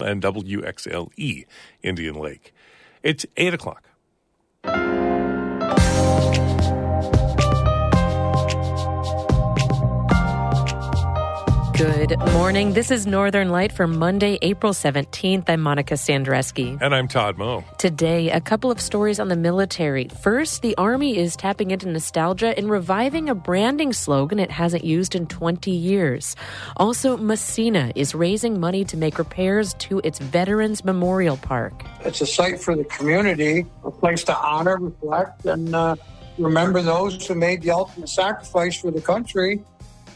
and WXLE Indian Lake. It's 8 o'clock. Good morning. This is Northern Light for Monday, April 17th. I'm Monica Sandreski. And I'm Todd Moe. Today, a couple of stories on the military. First, the Army is tapping into nostalgia and reviving a branding slogan it hasn't used in 20 years. Also, Messina is raising money to make repairs to its Veterans Memorial Park. It's a site for the community, a place to honor, reflect, and remember those who made the ultimate sacrifice for the country,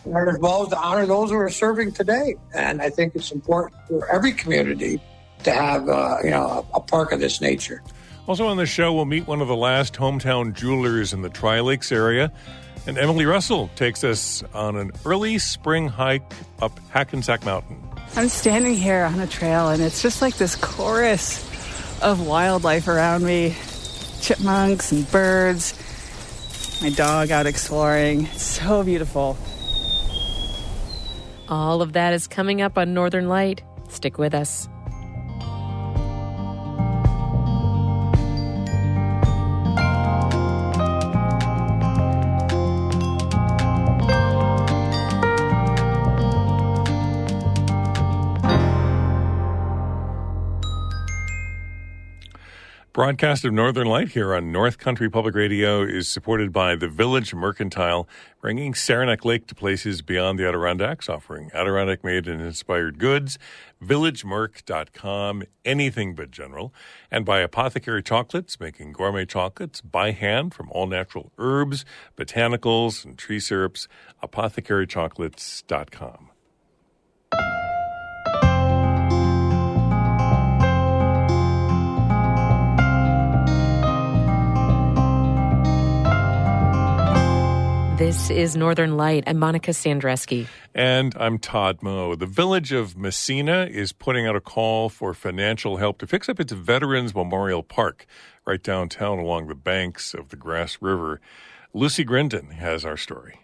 and as well as to honor those who are serving today. And I think it's important for every community to have, a park of this nature. Also on the show, we'll meet one of the last hometown jewelers in the Tri-Lakes area. And Emily Russell takes us on an early spring hike up Hackensack Mountain. I'm standing here on a trail, and it's just like this chorus of wildlife around me. Chipmunks and birds. My dog out exploring. It's so beautiful. All of that is coming up on Northern Light. Stick with us. Broadcast of Northern Light here on North Country Public Radio is supported by the Village Mercantile, bringing Saranac Lake to places beyond the Adirondacks, offering Adirondack-made and inspired goods, villagemerc.com, anything but general, and by Apothecary Chocolates, making gourmet chocolates by hand from all natural herbs, botanicals, and tree syrups, apothecarychocolates.com. This is Northern Light. I'm Monica Sandreski. And I'm Todd Moe. The village of Messina is putting out a call for financial help to fix up its Veterans Memorial Park right downtown along the banks of the Grass River. Lucy Grindon has our story.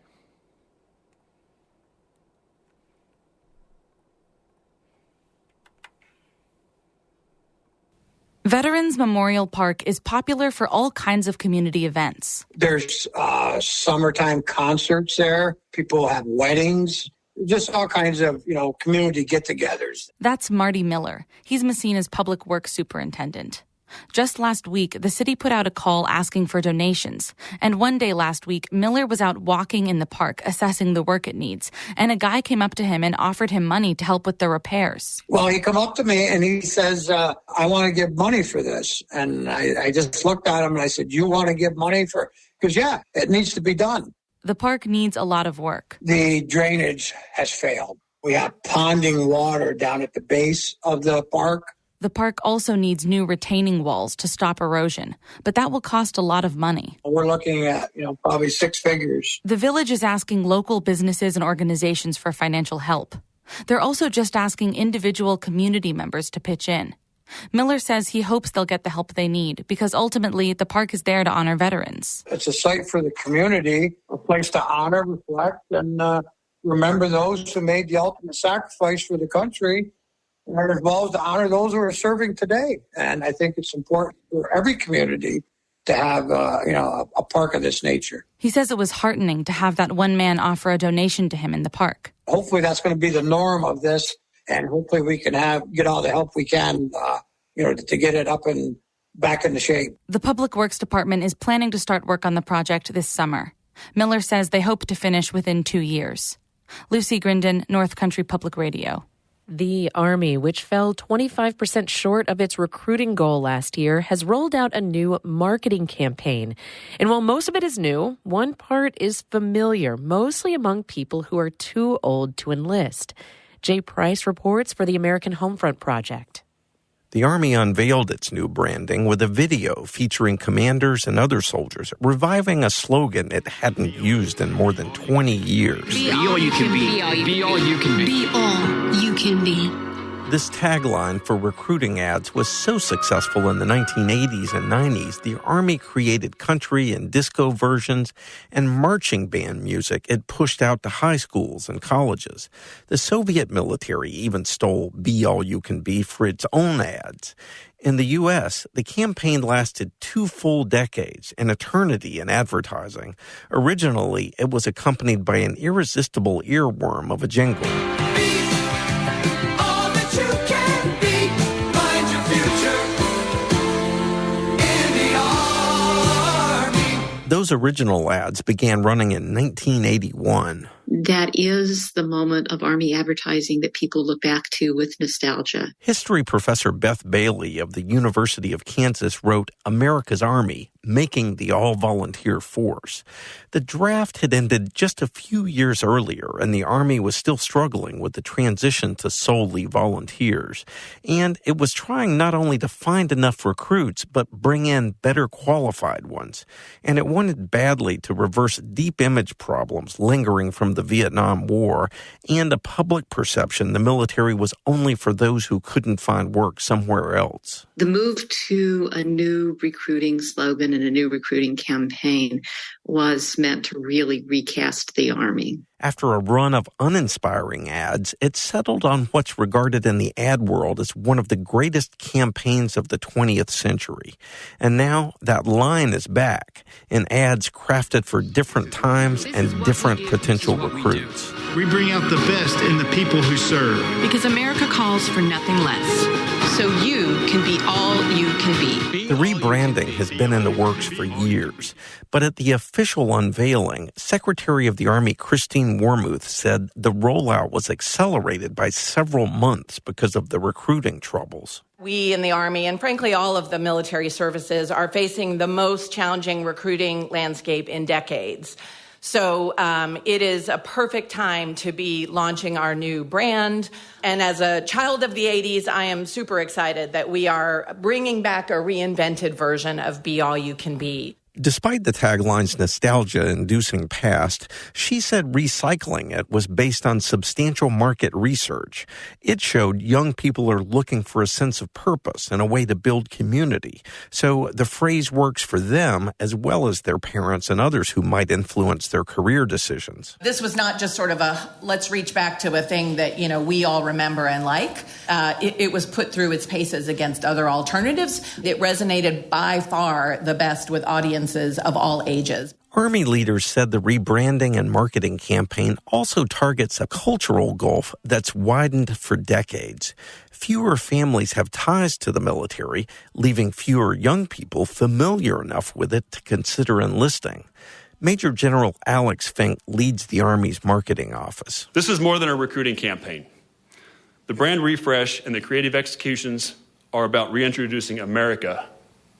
Veterans Memorial Park is popular for all kinds of community events. There's summertime concerts there. People have weddings, just all kinds of, community get-togethers. That's Marty Miller. He's Messina's public works superintendent. Just last week, the city put out a call asking for donations. And one day last week, Miller was out walking in the park, assessing the work it needs. And a guy came up to him and offered him money to help with the repairs. Well, he come up to me and he says, I want to give money for this. And I just looked at him and I said, you want to give money for, because yeah, it needs to be done. The park needs a lot of work. The drainage has failed. We have ponding water down at the base of the park. The park also needs new retaining walls to stop erosion, but that will cost a lot of money. We're looking at, probably six figures. The village is asking local businesses and organizations for financial help. They're also just asking individual community members to pitch in. Miller says he hopes they'll get the help they need because ultimately the park is there to honor veterans. It's a site for the community, a place to honor, reflect, and remember those who made the ultimate sacrifice for the country, and as well as to honor those who are serving today. And I think it's important for every community to have, a park of this nature. He says it was heartening to have that one man offer a donation to him in the park. Hopefully that's going to be the norm of this, and hopefully we can get all the help we can, to get it up and back into shape. The Public Works Department is planning to start work on the project this summer. Miller says they hope to finish within 2 years. Lucy Grindon, North Country Public Radio. The Army, which fell 25% short of its recruiting goal last year, has rolled out a new marketing campaign. And while most of it is new, one part is familiar, mostly among people who are too old to enlist. Jay Price reports for the American Homefront Project. The Army unveiled its new branding with a video featuring commanders and other soldiers, reviving a slogan it hadn't used in more than 20 years. Be all you can be. Be all you can be. Be all you can be. This tagline for recruiting ads was so successful in the 1980s and 90s, the Army created country and disco versions and marching band music it pushed out to high schools and colleges. The Soviet military even stole Be All You Can Be for its own ads. In the U.S., the campaign lasted 2 full decades, an eternity in advertising. Originally, it was accompanied by an irresistible earworm of a jingle. Those original ads began running in 1981. That is the moment of Army advertising that people look back to with nostalgia. History professor Beth Bailey of the University of Kansas wrote America's Army, Making the All-Volunteer Force. The draft had ended just a few years earlier, and the Army was still struggling with the transition to solely volunteers. And it was trying not only to find enough recruits, but bring in better qualified ones. And it wanted badly to reverse deep image problems lingering from the Vietnam War and a public perception the military was only for those who couldn't find work somewhere else. The move to a new recruiting slogan and a new recruiting campaign was meant to really recast the Army. After a run of uninspiring ads, it settled on what's regarded in the ad world as one of the greatest campaigns of the 20th century. And now that line is back in ads crafted for different times and different potential recruits. We bring out the best in the people who serve. Because America calls for nothing less. So you can be all you can be. The rebranding has been in the works for years. But at the official unveiling, Secretary of the Army Christine Wormuth said the rollout was accelerated by several months because of the recruiting troubles. We in the Army, and frankly all of the military services, are facing the most challenging recruiting landscape in decades. So it is a perfect time to be launching our new brand. And as a child of the 80s, I am super excited that we are bringing back a reinvented version of Be All You Can Be. Despite the tagline's nostalgia-inducing past, she said recycling it was based on substantial market research. It showed young people are looking for a sense of purpose and a way to build community. So the phrase works for them as well as their parents and others who might influence their career decisions. This was not just sort of a let's reach back to a thing that, we all remember and like. It was put through its paces against other alternatives. It resonated by far the best with audiences of all ages. Army leaders said the rebranding and marketing campaign also targets a cultural gulf that's widened for decades. Fewer families have ties to the military, leaving fewer young people familiar enough with it to consider enlisting. Major General Alex Fink leads the Army's marketing office. This is more than a recruiting campaign. The brand refresh and the creative executions are about reintroducing America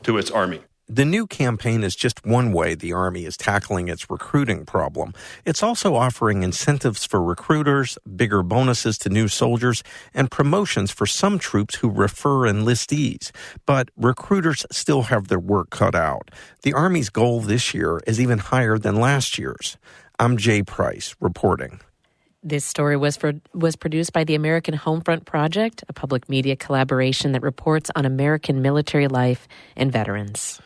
to its Army. The new campaign is just one way the Army is tackling its recruiting problem. It's also offering incentives for recruiters, bigger bonuses to new soldiers, and promotions for some troops who refer enlistees. But recruiters still have their work cut out. The Army's goal this year is even higher than last year's. I'm Jay Price, reporting. This story was produced by the American Homefront Project, a public media collaboration that reports on American military life and veterans.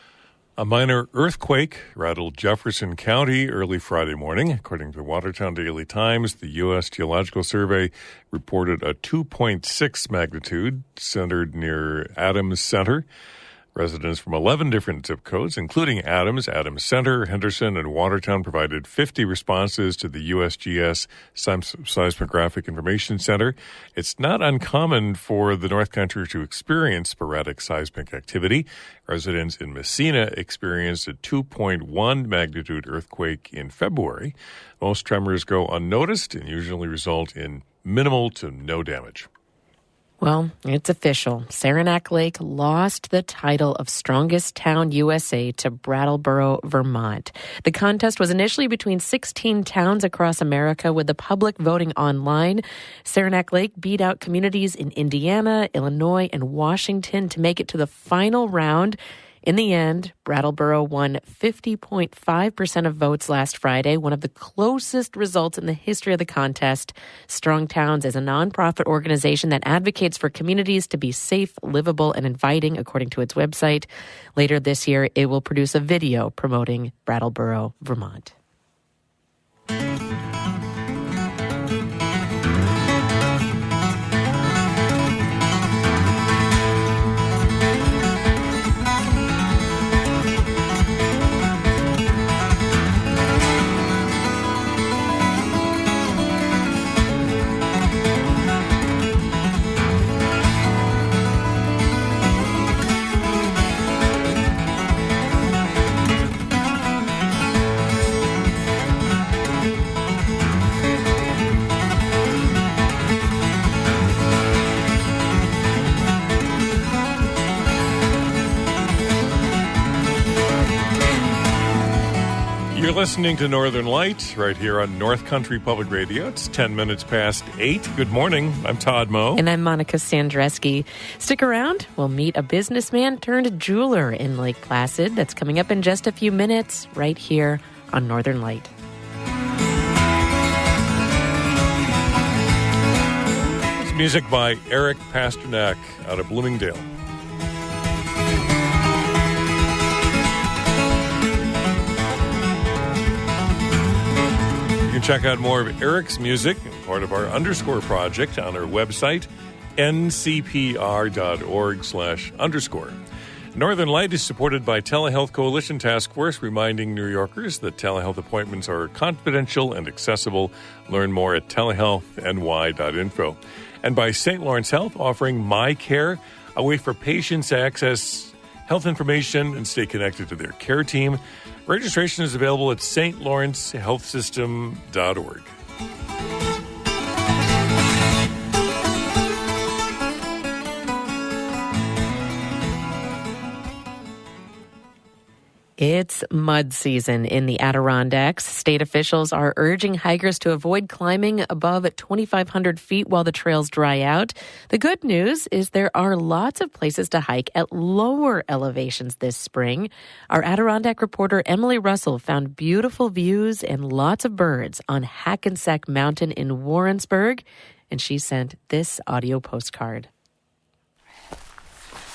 A minor earthquake rattled Jefferson County early Friday morning. According to the Watertown Daily Times, the U.S. Geological Survey reported a 2.6 magnitude centered near Adams Center. Residents from 11 different zip codes, including Adams Center, Henderson, and Watertown, provided 50 responses to the USGS Seismographic Information Center. It's not uncommon for the North Country to experience sporadic seismic activity. Residents in Messina experienced a 2.1 magnitude earthquake in February. Most tremors go unnoticed and usually result in minimal to no damage. Well, it's official. Saranac Lake lost the title of Strongest Town USA to Brattleboro, Vermont. The contest was initially between 16 towns across America, with the public voting online. Saranac Lake beat out communities in Indiana, Illinois, and Washington to make it to the final round. In the end, Brattleboro won 50.5% of votes last Friday, one of the closest results in the history of the contest. Strong Towns is a nonprofit organization that advocates for communities to be safe, livable, and inviting, according to its website. Later this year, it will produce a video promoting Brattleboro, Vermont. You're listening to Northern Light right here on North Country Public Radio. It's 10 minutes past 8. Good morning. I'm Todd Moe. And I'm Monica Sandreski. Stick around. We'll meet a businessman turned jeweler in Lake Placid. That's coming up in just a few minutes right here on Northern Light. It's music by Eric Pasternak out of Bloomingdale. Check out more of Eric's music, part of our Underscore project, on our website, ncpr.org/underscore. Northern Light is supported by Telehealth Coalition Task Force, reminding New Yorkers that telehealth appointments are confidential and accessible. Learn more at telehealthny.info. And by St. Lawrence Health, offering My Care, a way for patients to access health information and stay connected to their care team. Registration is available at stlawrencehealthsystem.org. It's mud season in the Adirondacks. State officials are urging hikers to avoid climbing above 2,500 feet while the trails dry out. The good news is there are lots of places to hike at lower elevations this spring. Our Adirondack reporter Emily Russell found beautiful views and lots of birds on Hackensack Mountain in Warrensburg, and she sent this audio postcard.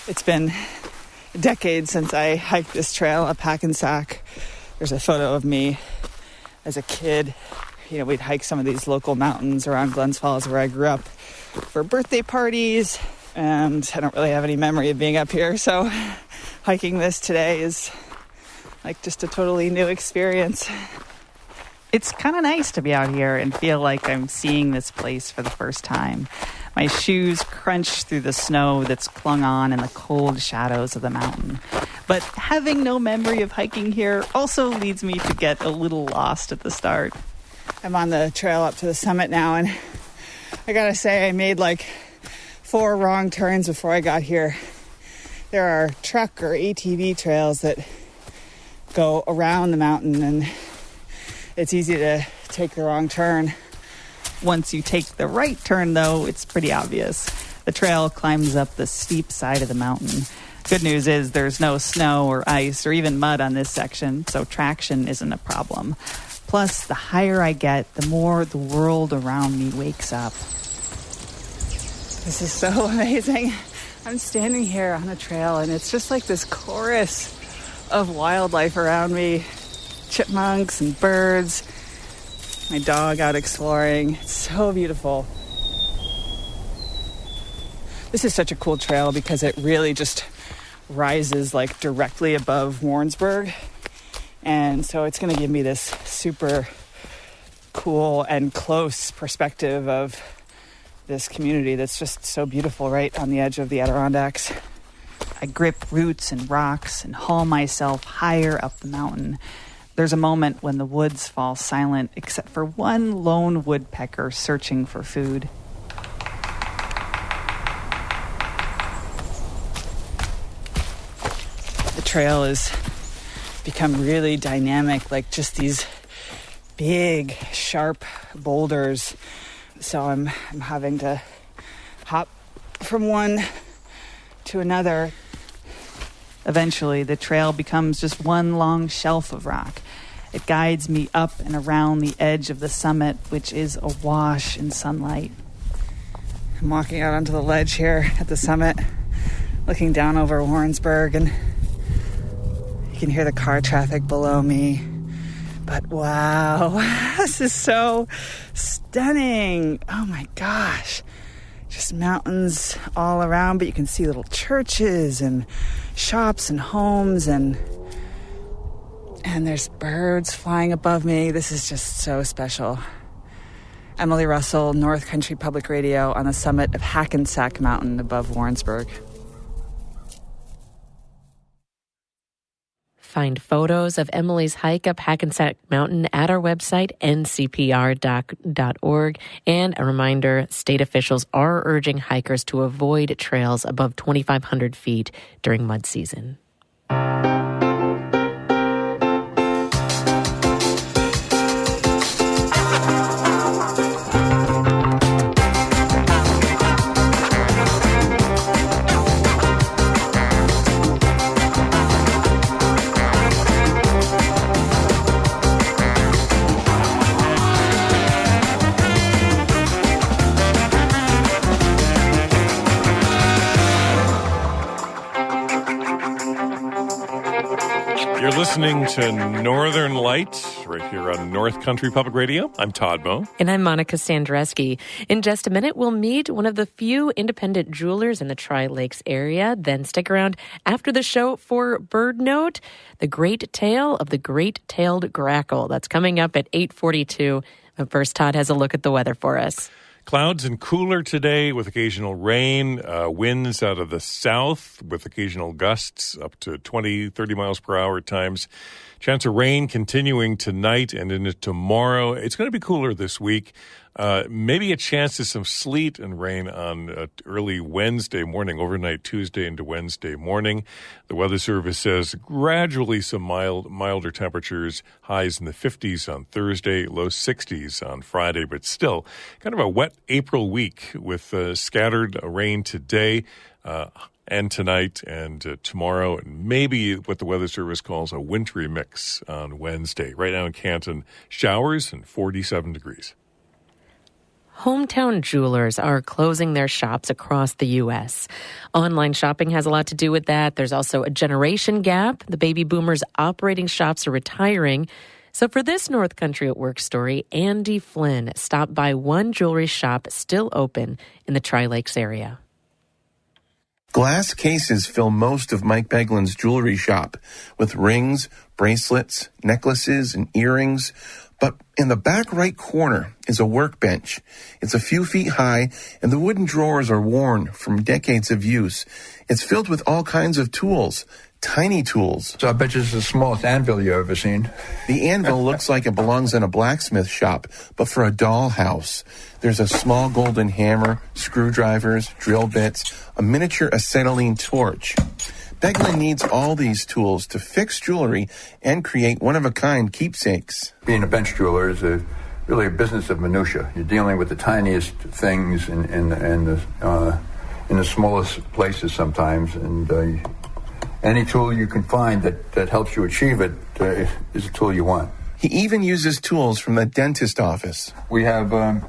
It's been decades since I hiked this trail up Hackensack. There's a photo of me as a kid. You know, we'd hike some of these local mountains around Glens Falls where I grew up for birthday parties, and I don't really have any memory of being up here, so hiking this today is like just a totally new experience. It's kind of nice to be out here and feel like I'm seeing this place for the first time. My shoes crunch through the snow that's clung on in the cold shadows of the mountain. But having no memory of hiking here also leads me to get a little lost at the start. I'm on the trail up to the summit now, and I gotta say I made like 4 wrong turns before I got here. There are truck or ATV trails that go around the mountain, and it's easy to take the wrong turn. Once you take the right turn, though, it's pretty obvious. The trail climbs up the steep side of the mountain. Good news is there's no snow or ice or even mud on this section, so traction isn't a problem. Plus, the higher I get, the more the world around me wakes up. This is so amazing. I'm standing here on a trail, and it's just like this chorus of wildlife around me. Chipmunks and birds. My dog out exploring. It's so beautiful. This is such a cool trail because it really just rises like directly above Warrensburg. And so it's going to give me this super cool and close perspective of this community that's just so beautiful right on the edge of the Adirondacks. I grip roots and rocks and haul myself higher up the mountain. There's a moment when the woods fall silent except for one lone woodpecker searching for food. The trail has become really dynamic, like just these big, sharp boulders. So I'm having to hop from one to another. Eventually, the trail becomes just one long shelf of rock. It guides me up and around the edge of the summit, which is awash in sunlight. I'm walking out onto the ledge here at the summit, looking down over Warrensburg, and you can hear the car traffic below me. But wow, this is so stunning. Oh my gosh. Just mountains all around, but you can see little churches and shops and homes, and there's birds flying above me. This is just so special. Emily Russell, North Country Public Radio on the summit of Hackensack Mountain above Warrensburg. Find photos of Emily's hike up Hackensack Mountain at our website, ncpr.org. And a reminder, state officials are urging hikers to avoid trails above 2,500 feet during mud season. You're listening to Northern Light right here on North Country Public Radio. I'm Todd Moe. And I'm Monica Sandreski. In just a minute, we'll meet one of the few independent jewelers in the Tri-Lakes area. Then stick around after the show for Bird Note, the great tale of the great-tailed grackle. That's coming up at 8:42. But first, Todd has a look at the weather for us. Clouds and cooler today with occasional rain, winds out of the south with occasional gusts up to 20, 30 miles per hour at times. Chance of rain continuing tonight and into tomorrow. It's going to be cooler this week. Maybe a chance of some sleet and rain on early Wednesday morning, overnight Tuesday into Wednesday morning. The Weather Service says gradually some milder temperatures, highs in the 50s on Thursday, low 60s on Friday, but still kind of a wet April week with scattered rain today and tonight and tomorrow, and maybe what the Weather Service calls a wintry mix on Wednesday. Right now in Canton, showers and 47 degrees. Hometown jewelers are closing their shops across the U.S. Online shopping has a lot to do with that. There's also a generation gap. The baby boomers operating shops are retiring. So for this North Country at Work story, Andy Flynn stopped by one jewelry shop still open in the Tri-Lakes area. Glass cases fill most of Mike Beglin's jewelry shop with rings, bracelets, necklaces, and earrings. But in the back right corner is a workbench. It's a few feet high, and the wooden drawers are worn from decades of use. It's filled with all kinds of tools, tiny tools. So I bet you it's the smallest anvil you've ever seen. The anvil looks like it belongs in a blacksmith shop, but for a dollhouse. There's a small golden hammer, screwdrivers, drill bits, a miniature acetylene torch. Beglin needs all these tools to fix jewelry and create one-of-a-kind keepsakes. Being a bench jeweler is really a business of minutia. You're dealing with the tiniest things in the smallest places sometimes, and any tool you can find that helps you achieve it is a tool you want. He even uses tools from the dentist office. We have a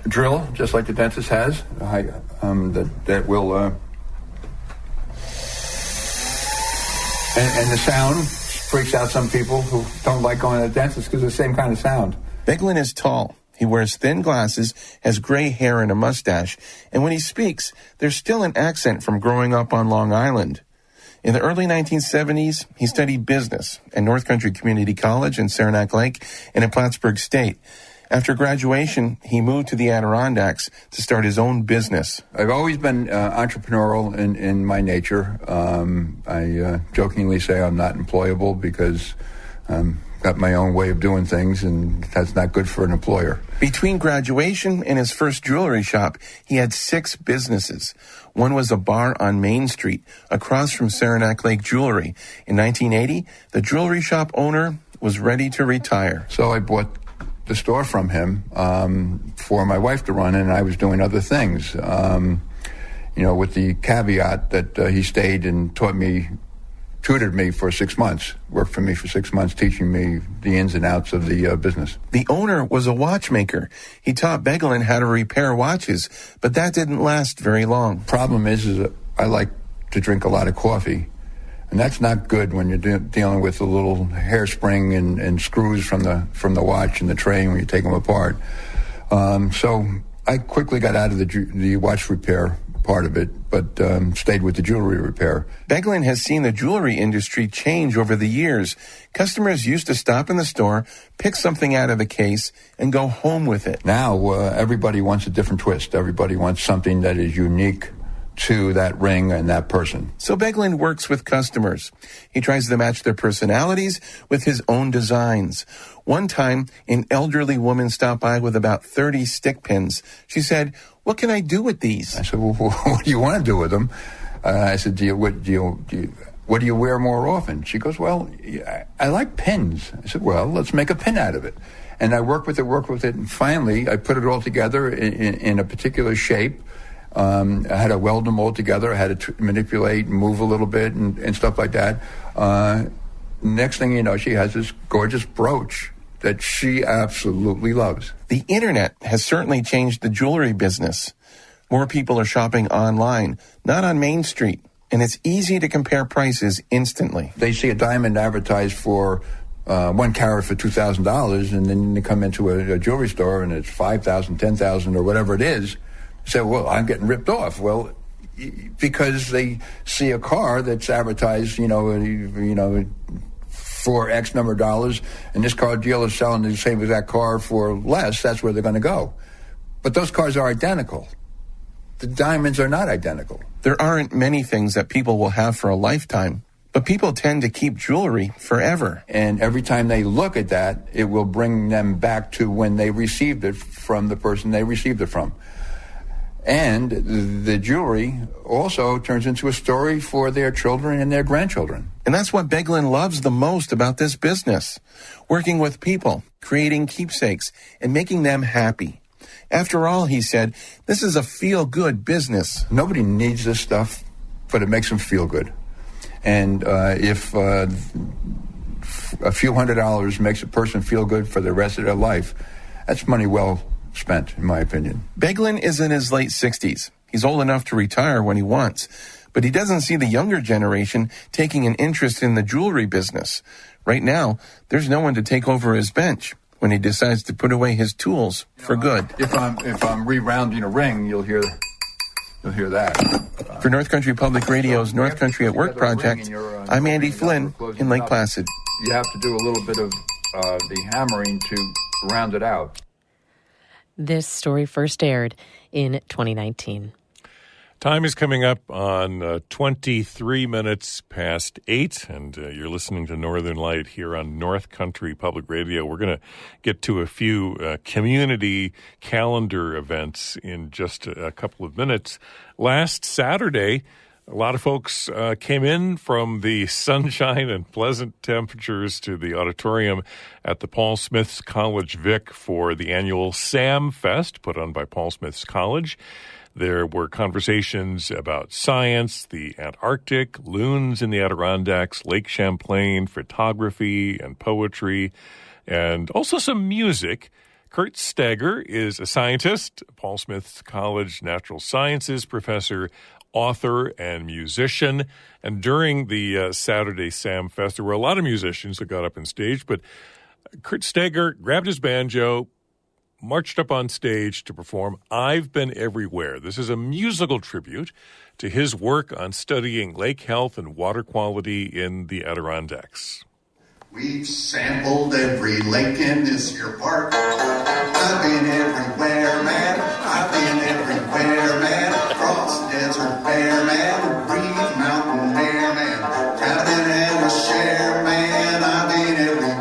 drill, just like the dentist has, that will... And the sound freaks out some people who don't like going to the dentist because it's the same kind of sound. Beglin is tall. He wears thin glasses, has gray hair and a mustache, and when he speaks, there's still an accent from growing up on Long Island. In the early 1970s, he studied business at North Country Community College in Saranac Lake and in Plattsburgh State. After graduation, he moved to the Adirondacks to start his own business. I've always been entrepreneurial in my nature. I jokingly say I'm not employable because I've got my own way of doing things, and that's not good for an employer. Between graduation and his first jewelry shop, he had 6 businesses. One was a bar on Main Street, across from Saranac Lake Jewelry. In 1980, the jewelry shop owner was ready to retire. So I bought the store from him for my wife to run, and I was doing other things, with the caveat that he stayed and taught me tutored me for 6 months, worked for me for 6 months, teaching me the ins and outs of the business. The owner was a watchmaker. He taught Beglin how to repair watches, but that didn't last very long. Problem is that I like to drink a lot of coffee, and that's not good when you're dealing with a little hairspring and screws from the watch and the tray when you take them apart. So I quickly got out of the watch repair part of it, but stayed with the jewelry repair. Beglin has seen the jewelry industry change over the years. Customers used to stop in the store, pick something out of the case, and go home with it. Now, everybody wants a different twist. Everybody wants something that is unique to that ring and that person. So Beglin works with customers. He tries to match their personalities with his own designs. One time, an elderly woman stopped by with about 30 stick pins. She said, "What can I do with these?" I said, "Well, what do you want to do with them?" I said, what do you wear more often? She goes, "Well, I like pins." I said, "Well, let's make a pin out of it." And I worked with it, and finally I put it all together in a particular shape. I had to weld them all together. I had to manipulate and move a little bit and stuff like that. Next thing you know, she has this gorgeous brooch that she absolutely loves. The internet has certainly changed the jewelry business. More people are shopping online, not on Main Street, and it's easy to compare prices instantly. They see a diamond advertised for 1 carat for $2,000, and then they come into a jewelry store and it's $5,000, $10,000, or whatever it is. Say, "Well, I'm getting ripped off." Well, because they see a car that's advertised, for X number of dollars, and this car dealer is selling the same exact car for less, that's where they're going to go. But those cars are identical. The diamonds are not identical. There aren't many things that people will have for a lifetime, but people tend to keep jewelry forever. And every time they look at that, it will bring them back to when they received it from the person they received it from. And the jewelry also turns into a story for their children and their grandchildren. And that's what Beglin loves the most about this business. Working with people, creating keepsakes, and making them happy. After all, he said, this is a feel-good business. Nobody needs this stuff, but it makes them feel good. And if a few $100s makes a person feel good for the rest of their life, that's money well spent, in my opinion. Beglin is in his late 60s. He's old enough to retire when he wants, but he doesn't see the younger generation taking an interest in the jewelry business. Right now, there's no one to take over his bench when he decides to put away his tools for good. If I'm re-rounding a ring, you'll hear that. For North Country Public Radio's North Country at Work project, I'm Andy Flynn in Lake Placid. You have to do a little bit of the hammering to round it out. This story first aired in 2019. Time is coming up on 23 minutes past 8, and you're listening to Northern Light here on North Country Public Radio. We're going to get to a few community calendar events in just a couple of minutes. Last Saturday, a lot of folks came in from the sunshine and pleasant temperatures to the auditorium at the Paul Smith's College Vic for the annual Sam Fest put on by Paul Smith's College. There were conversations about science, the Antarctic, loons in the Adirondacks, Lake Champlain, photography and poetry, and also some music. Kurt Steger is a scientist, Paul Smith's College Natural Sciences professor, author, and musician. And during the Saturday Sam Fest, there were a lot of musicians that got up on stage, but Kurt Steger grabbed his banjo, marched up on stage to perform I've Been Everywhere. This is a musical tribute to his work on studying lake health and water quality in the Adirondacks. We've sampled every lake in this here park. I've been everywhere, man. I've been everywhere, man. Across desert bare, man. Breathe mountain air, man. Crowded and a share, man. I've been everywhere.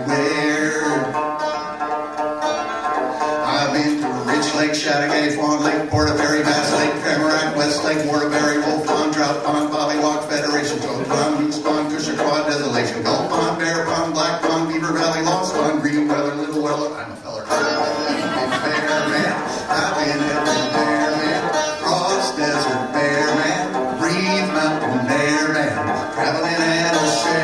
I've been to Rich Lake, Chattagay, Fawn Lake, Portaferry, Bass Lake, Tamarack, West Lake, Waterbury, Wolf Pond, Trout Pond, Pollywog, Federation, Toad Pond, Moose Pond, Cushaquad, Desolation, Gold Pond, Bear Pond, Black Pond, Beaver Valley, Lost Pond, Green Weather, Little Weller. I'm a feller. Bear man, I've been everywhere, man. Cross desert bear man, breathe mountain air man, traveling and a share.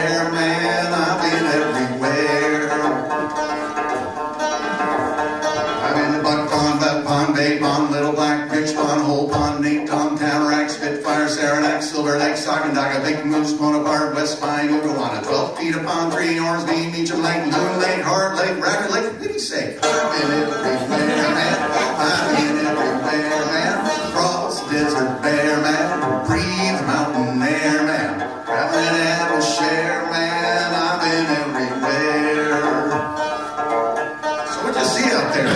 Onondaga, Big Moose, Bonaparte, West Spine, Ugawana, 12 feet upon 3 Oarsby, Meacham Lake, Loon Lake, Hart Lake, Racket Lake, for pity's sake. I've been everywhere, man. I've been everywhere, man. Cross desert bear, man. Breathe mountain air, man. Traveling and a share, man. I've been everywhere. So what you see out there?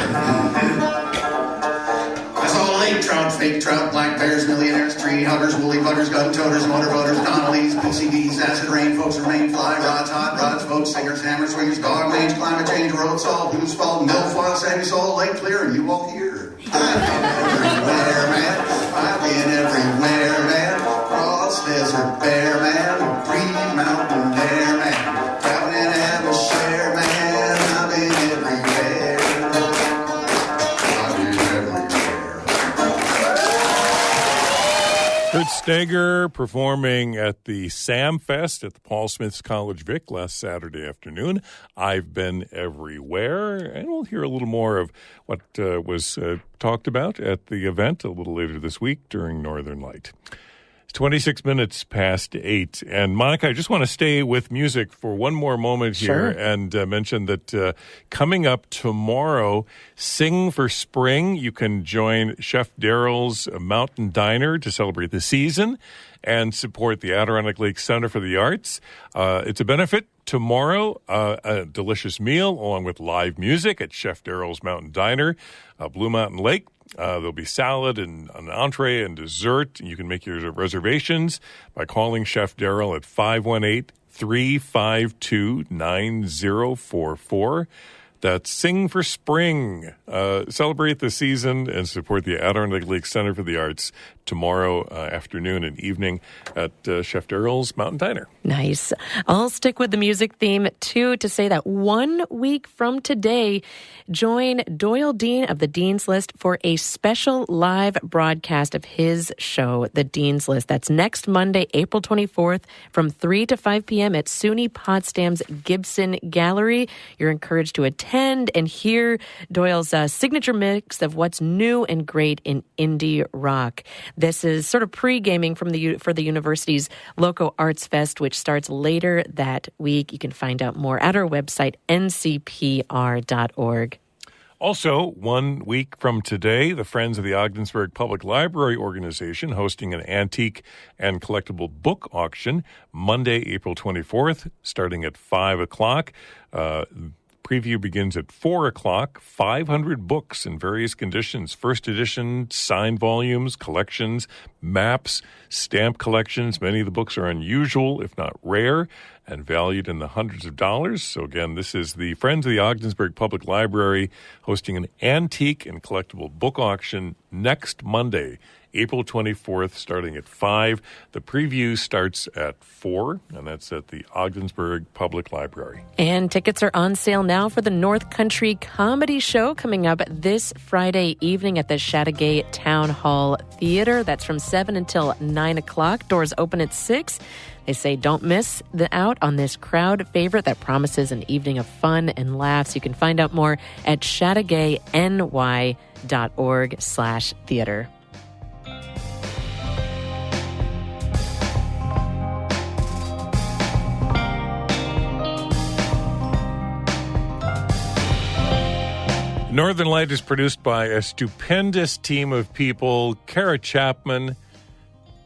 I saw lake trout, fake trout, black bears, millionaires, tree huggers, woolly buggers, gun toters, motor boaters, Donnellys, PCBs, acid rain, folks remain, fly rods, hot rods, boats, singers, hammer swingers, dog mange, climate change, road salt, who's fault, milfoil, sandy soil, lake clear, and you all here. I've been everywhere, man. I've been everywhere, man. Cross desert bear, man. Breathe mountain air, man. Traveling and have a share, man. I've been everywhere. I've been everywhere. Kurt Steger performing at the Sam Fest at the Paul Smith's College Vic last Saturday afternoon. I've been everywhere, and we'll hear a little more of what was talked about at the event a little later this week during Northern Light. It's 26 minutes past 8. And Monica, I just want to stay with music for one more moment here and mention that coming up tomorrow, Sing for Spring. You can join Chef Daryl's Mountain Diner to celebrate the season and support the Adirondack Lake Center for the Arts. It's a benefit. Tomorrow, a delicious meal along with live music at Chef Daryl's Mountain Diner, Blue Mountain Lake. There'll be salad and an entree and dessert. You can make your reservations by calling Chef Daryl at 518-352-9044. That's Sing for Spring. Celebrate the season and support the Adirondack Lake Center for the Arts tomorrow afternoon and evening at Chef Daryl's Mountain Diner. Nice. I'll stick with the music theme, too, to say that 1 week from today, join Doyle Dean of The Dean's List for a special live broadcast of his show, The Dean's List. That's next Monday, April 24th from 3 to 5 p.m. at SUNY Potsdam's Gibson Gallery. You're encouraged to attend and hear Doyle's signature mix of what's new and great in indie rock. This is sort of pre-gaming for the university's Loco Arts Fest, which starts later that week. You can find out more at our website, ncpr.org. Also, 1 week from today, the Friends of the Ogdensburg Public Library Organization hosting an antique and collectible book auction Monday, April 24th, starting at 5 o'clock. Preview begins at 4 o'clock. 500 books in various conditions. First edition, signed volumes, collections, maps, stamp collections. Many of the books are unusual, if not rare, and valued in the hundreds of dollars. So again, this is the Friends of the Ogdensburg Public Library hosting an antique and collectible book auction next Monday, April 24th, starting at 5. The preview starts at 4, and that's at the Ogdensburg Public Library. And tickets are on sale now for the North Country Comedy Show coming up this Friday evening at the Chateauguay Town Hall Theater. That's from 7 until 9 o'clock. Doors open at 6. They say don't miss out on this crowd favorite that promises an evening of fun and laughs. You can find out more at chateauguayny.org/theater. Northern Light is produced by a stupendous team of people: Kara Chapman,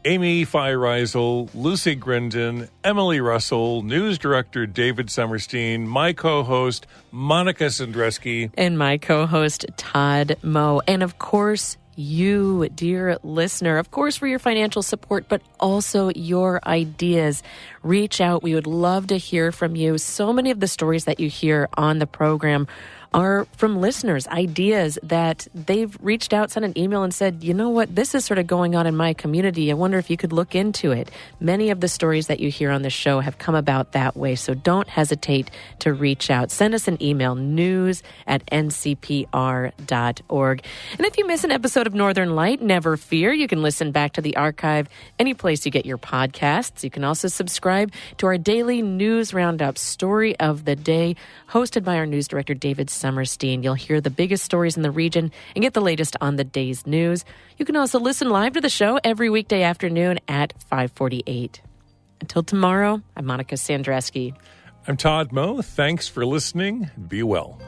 Amy Feiereisel, Lucy Grindon, Emily Russell, news director David Summerstein, my co-host Monica Sandreski, and my co-host Todd Moe. And of course, you, dear listener, of course, for your financial support, but also your ideas. Reach out. We would love to hear from you. So many of the stories that you hear on the program are from listeners, ideas that they've reached out, sent an email and said, you know what, this is sort of going on in my community. I wonder if you could look into it. Many of the stories that you hear on the show have come about that way, so don't hesitate to reach out. Send us an email, news@ncpr.org. And if you miss an episode of Northern Light, never fear. You can listen back to the archive any place you get your podcasts. You can also subscribe to our daily news roundup, Story of the Day, hosted by our news director, David Summerstein. You'll hear the biggest stories in the region and get the latest on the day's news. You can also listen live to the show every weekday afternoon at 5:48. Until tomorrow, I'm Monica Sandreski. I'm Todd Moe. Thanks for listening. Be well.